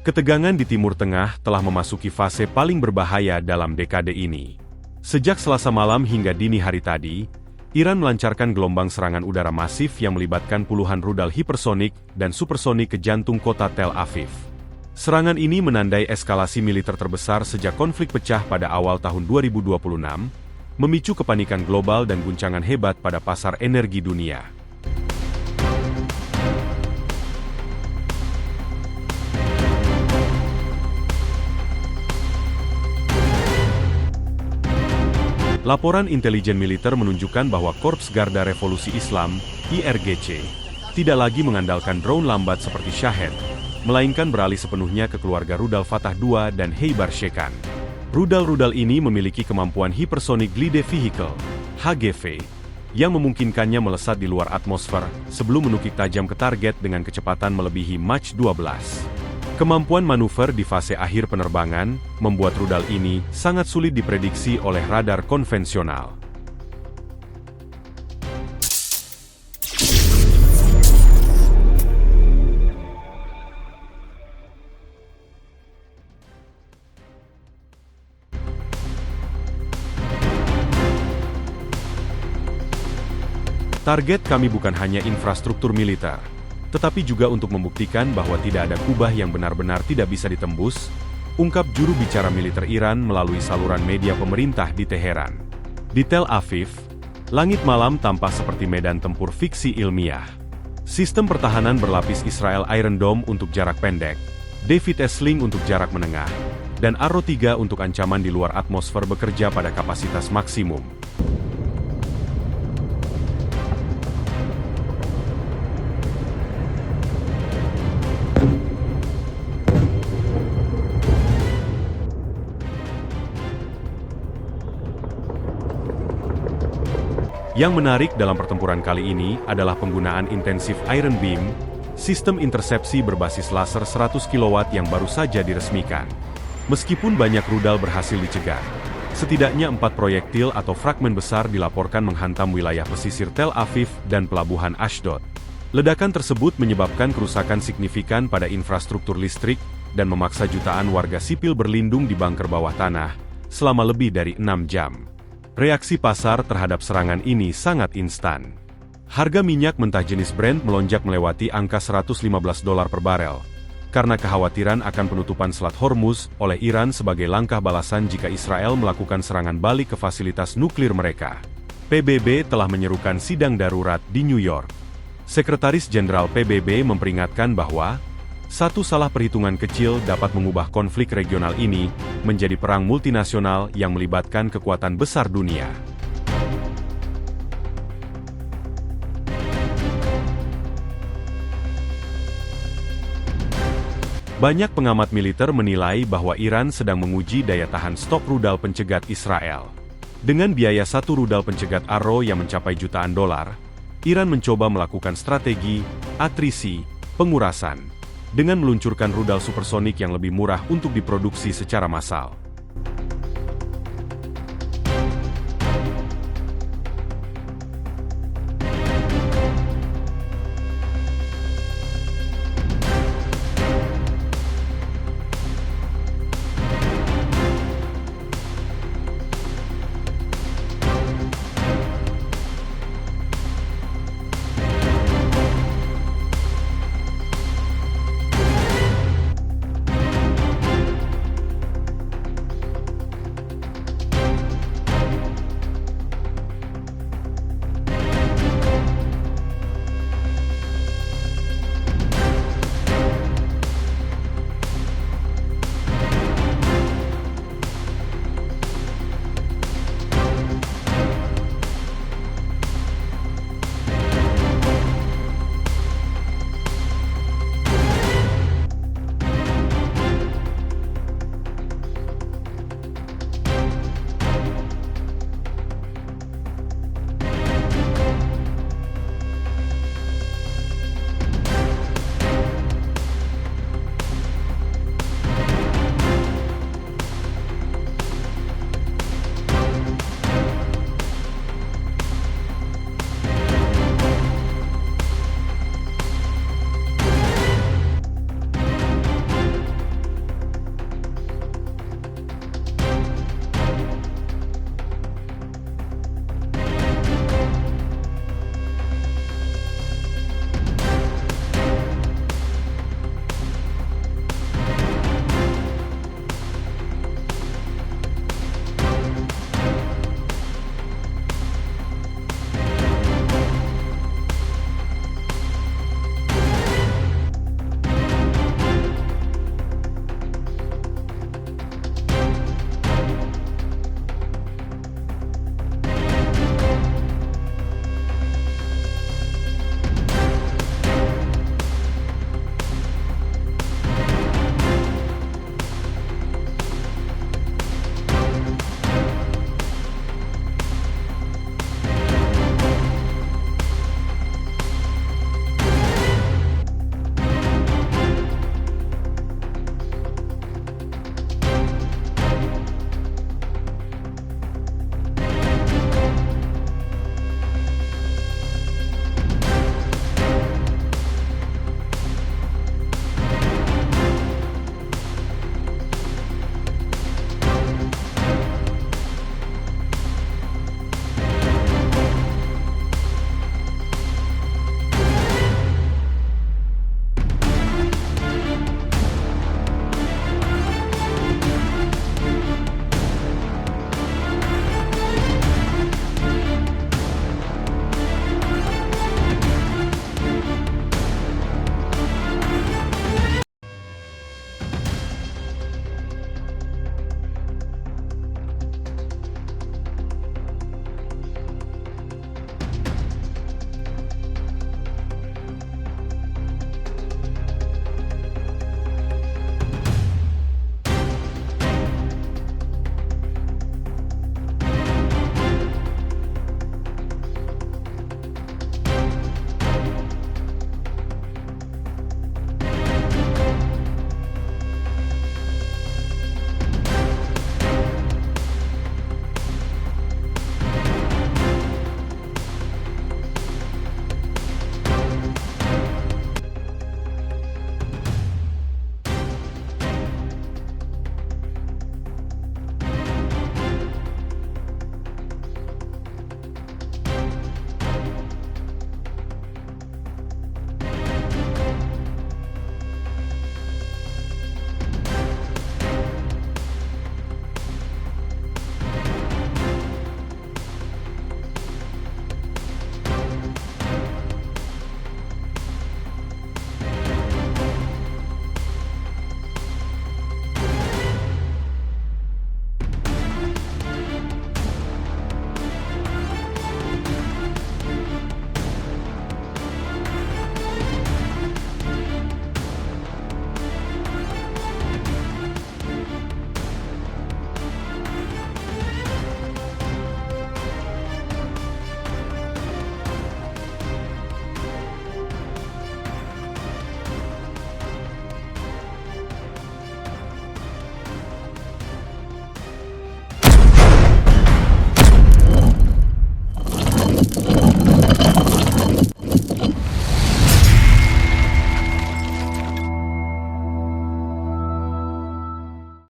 Ketegangan di Timur Tengah telah memasuki fase paling berbahaya dalam dekade ini. Sejak Selasa malam hingga dini hari tadi, Iran melancarkan gelombang serangan udara masif yang melibatkan puluhan rudal hipersonik dan supersonik ke jantung kota Tel Aviv. Serangan ini menandai eskalasi militer terbesar sejak konflik pecah pada awal tahun 2026, memicu kepanikan global dan guncangan hebat pada pasar energi dunia. Laporan intelijen militer menunjukkan bahwa Korps Garda Revolusi Islam, IRGC, tidak lagi mengandalkan drone lambat seperti Shahed, melainkan beralih sepenuhnya ke keluarga rudal Fatah II dan Heibar Shekan. Rudal-rudal ini memiliki kemampuan Hypersonic Glide Vehicle, HGV, yang memungkinkannya melesat di luar atmosfer sebelum menukik tajam ke target dengan kecepatan melebihi Mach 12. Kemampuan manuver di fase akhir penerbangan membuat rudal ini sangat sulit diprediksi oleh radar konvensional. Target kami bukan hanya infrastruktur militer, tetapi juga untuk membuktikan bahwa tidak ada kubah yang benar-benar tidak bisa ditembus, ungkap juru bicara militer Iran melalui saluran media pemerintah di Teheran. Di Tel Aviv, langit malam tampak seperti medan tempur fiksi ilmiah. Sistem pertahanan berlapis Israel Iron Dome untuk jarak pendek, David S-Sling untuk jarak menengah, dan Arrow 3 untuk ancaman di luar atmosfer bekerja pada kapasitas maksimum. Yang menarik dalam pertempuran kali ini adalah penggunaan intensif Iron Beam, sistem intersepsi berbasis laser 100 kW yang baru saja diresmikan. Meskipun banyak rudal berhasil dicegah, setidaknya 4 proyektil atau fragmen besar dilaporkan menghantam wilayah pesisir Tel Aviv dan pelabuhan Ashdod. Ledakan tersebut menyebabkan kerusakan signifikan pada infrastruktur listrik dan memaksa jutaan warga sipil berlindung di bunker bawah tanah selama lebih dari 6 jam. Reaksi pasar terhadap serangan ini sangat instan. Harga minyak mentah jenis Brent melonjak melewati angka $115 per barel, karena kekhawatiran akan penutupan Selat Hormuz oleh Iran sebagai langkah balasan jika Israel melakukan serangan balik ke fasilitas nuklir mereka. PBB telah menyerukan sidang darurat di New York. Sekretaris Jenderal PBB memperingatkan bahwa satu salah perhitungan kecil dapat mengubah konflik regional ini menjadi perang multinasional yang melibatkan kekuatan besar dunia. Banyak pengamat militer menilai bahwa Iran sedang menguji daya tahan stok rudal pencegat Israel. Dengan biaya satu rudal pencegat Arrow yang mencapai jutaan dolar, Iran mencoba melakukan strategi atrisi pengurasan dengan meluncurkan rudal supersonik yang lebih murah untuk diproduksi secara massal.